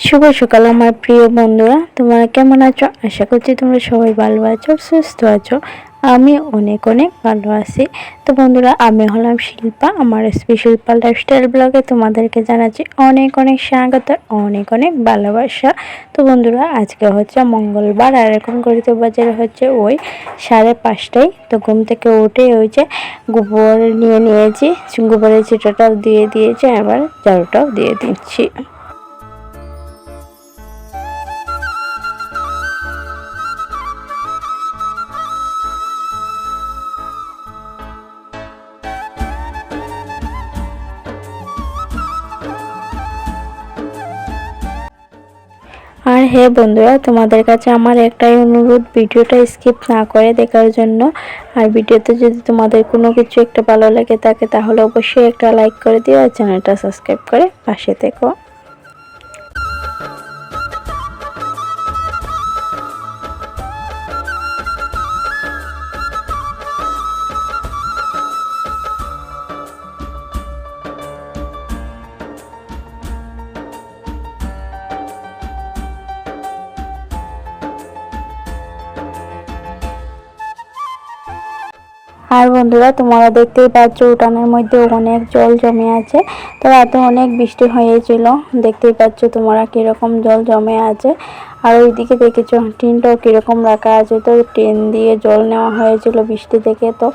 শুভ সকাল আমার প্রিয় বন্ধুরা, তোমরা কেমন আছো? আশা করছি তোমরা সবাই ভালো আছো, সুস্থ আছো। আমি অনেক অনেক ভালো আছি। তো বন্ধুরা, আমি হলাম শিল্পা। আমার শিল্পা লাইফস্টাইল ব্লগে তোমাদেরকে জানাচ্ছি অনেক অনেক স্বাগত, অনেক অনেক ভালোবাসা। তো বন্ধুরা, আজকে হচ্ছে মঙ্গলবার আর এখন ঘড়িতে বাজারে হচ্ছে ওই 5:30টায়। তো ঘুম থেকে উঠে ওই যে গোবর নিয়েছি, গোবরের ছিটাটাও দিয়ে দিয়েছে, আবার ঝাড়ুটাও দিয়ে দিচ্ছি। আর হ্যাঁ বন্ধুরা, তোমাদের কাছে আমার একটাই অনুরোধ, ভিডিওটা স্কিপ না করে দেখার জন্য। আর ভিডিওতে যদি তোমাদের কোনো কিছু একটা ভালো লেগে থাকে তাহলে অবশ্যই একটা লাইক করে দিও আর চ্যানেলটা সাবস্ক্রাইব করে পাশে থেকো। আর বন্ধুরা, তোমরা দেখতেই পাচ্ছ উঠানের মধ্যে অনেক জল জমে আছে। তো রাতে অনেক বৃষ্টি হয়েছিল, দেখতেই পাচ্ছ তোমরা কিরকম জল জমে আছে। আর ওইদিকে দেখেছো টিনটাও কিরকম রাখা আছে, তো টিন দিয়ে জল নেওয়া হয়েছিল বৃষ্টি থেকে, তো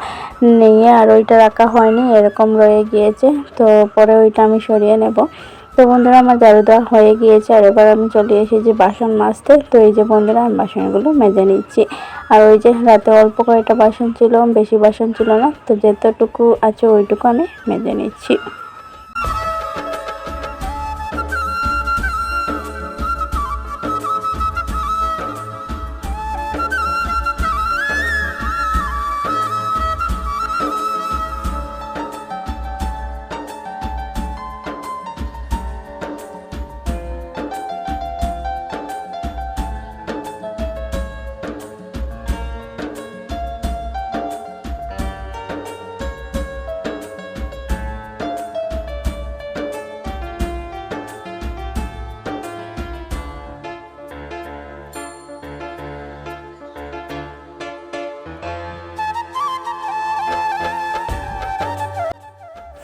নিয়ে আর ওইটা রাখা হয়নি, এরকম রয়ে গিয়েছে। তো পরে ওইটা আমি সরিয়ে নেব। তো বন্ধুরা, আমার ঝাড়ু দেওয়া হয়ে গিয়েছে আর এবার আমি চলে এসেছি বাসন মাজতে। তো এই যে বন্ধুরা, আমি বাসনগুলো মেজে নিচ্ছি। আর ওই যে রাতে অল্প কয়েকটা বাসন ছিল, বেশি বাসন ছিল না, তো যতটুকু আছে ওইটুকু আমি মেজে নিচ্ছি।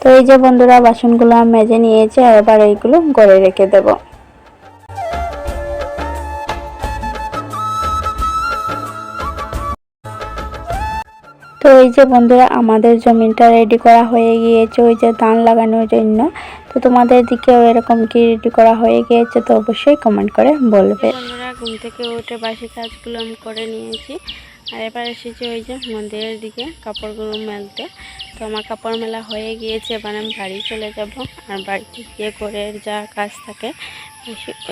তো এই যে বন্ধুরা, বাসনগুলো আমি মেজে নিয়েছি আর এবার এইগুলো ঘরে রেখে দেব। তো এই যে বন্ধুরা, আমাদের জমিটা রেডি করা হয়ে গিয়েছে ওই যে ধান লাগানোর জন্য। তো তোমাদের দিকেও এরকম কি রেডি করা হয়ে গিয়েছে তো অবশ্যই কমেন্ট করে বলবে। বন্ধুরা, ঘুম থেকে উঠে বাসি কাজগুলো আমি করে নিয়েছি আর এবার এসেছি ওই যে মন্দিরের দিকে কাপড়গুলো মেলতে। তো আমার কাপড় মেলা হয়ে গিয়েছে, এবার আমি বাড়ি চলে যাব আর বাড়িতে গিয়ে ঘরের যা কাজ থাকে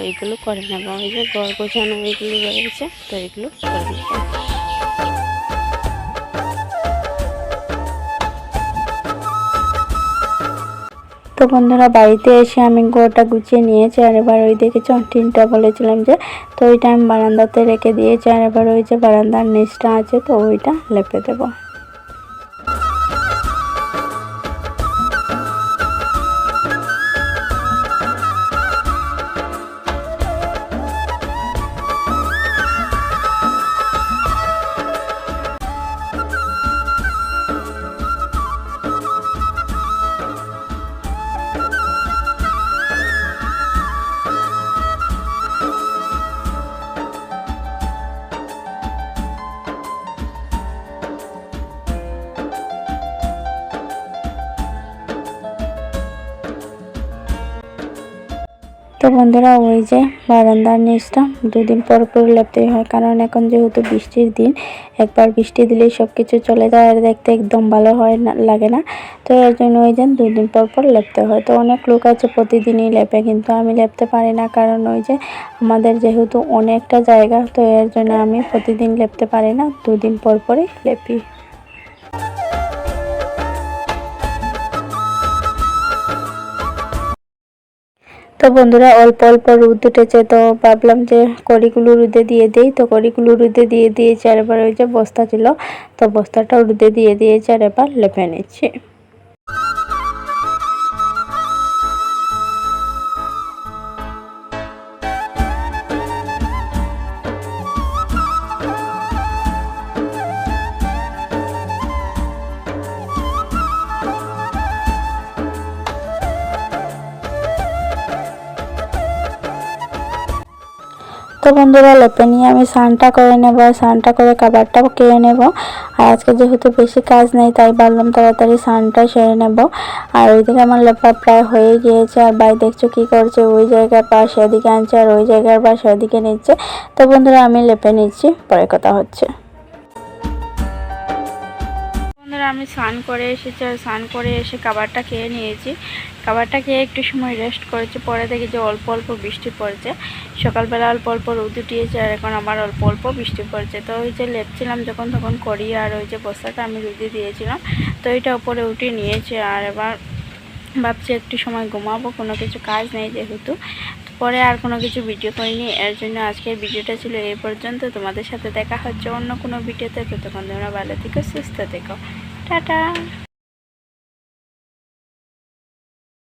ওইগুলো করে নেব। ওই যে ঘর গোছানো ওইগুলো রয়েছে, তো এইগুলো করে নেব। তো বন্ধুরা, বাড়িতে এসে আমি ঘরটা গুছিয়ে নিয়েছি আর এবার ওই দেখেছি টিনটা বলেছিলাম যে, তো ওইটা আমি বারান্দাতে রেখে দিয়েছি আর এবার ওই যে বারান্দার নিচটা আছে তো ওইটা লেপে দেবো। তো বন্ধুরা, ওই যে বারান্দার নিচটা দুদিন পর পর লেপতেই হয়, কারণ এখন যেহেতু বৃষ্টির দিন, একবার বৃষ্টি দিলেই সব কিছু চলে যায় আর দেখতে একদম ভালো হয় না, লাগে না। তো এর জন্য ওই যে দুদিন পর পর লেপতে হয়। তো অনেক লোক আছে প্রতিদিনই লেপে, কিন্তু আমি লেপতে পারি না, কারণ ওই যে আমাদের যেহেতু অনেকটা জায়গা, তো এর জন্য আমি প্রতিদিন লেপতে পারি না, দুদিন পর পরই লেপি। তো বন্ধুরা, অল্প অল্প রোদ উঠেছে, তো ভাবলাম যে কড়িগুলো রোদে দিয়ে দিই। তো কড়িগুলো রোদে দিয়ে দিয়েছি আর এবার ওই যে বস্তা ছিল, তো বস্তাটাও রোদে দিয়ে দিয়েছি আর এবার লেপে নিচ্ছি। তো বন্ধুরা লেপে নিয়ে আমি স্নানটা করে নেব, স্নানটা করে খাবারটা খেয়ে নেব। আর আজকে যেহেতু বেশি কাজ নেই তাই ভাবলাম তাড়াতাড়ি স্নানটা সেরে নেব। আর ওইদিকে আমার লেপা প্রায় হয়ে গিয়েছে। আর ভাই দেখছো কি করছে, ওই জায়গার পাশ এদিকে আনছে আর ওই জায়গার পাশ ওইদিকে নিচ্ছে। তো বন্ধুরা আমি লেপে নিচ্ছি, পরে কথা হচ্ছে। বন্ধুরা আমি স্নান করে এসেছি, আর স্নান করে এসে খাবারটা খেয়ে নিয়েছি। খাবারটা খেয়ে একটু সময় রেস্ট করেছি, পরে দেখি যে অল্প অল্প বৃষ্টি পড়ছে। সকালবেলা অল্প অল্প রোদ উঠিয়েছে আর এখন আবার অল্প অল্প বৃষ্টি পড়ছে। তো ওই যে লেপছিলাম যখন তখন করি, আর ওই যে বস্তাটা আমি রোদে দিয়েছিলাম তো এটা উপরে উঠিয়ে নিয়েছে। আর এবার ভাবছি একটু সময় ঘুমাবো, কোনো কিছু কাজ নেই যেহেতু। পরে আর কোনো কিছু ভিডিও করিনি, এর জন্য আজকের ভিডিওটা ছিল এই পর্যন্ত। তোমাদের সাথে দেখা হচ্ছে অন্য কোনো ভিডিওতে। ততক্ষণ তোমরা ভালো থেকো, সুস্থ থেকো, টাটা।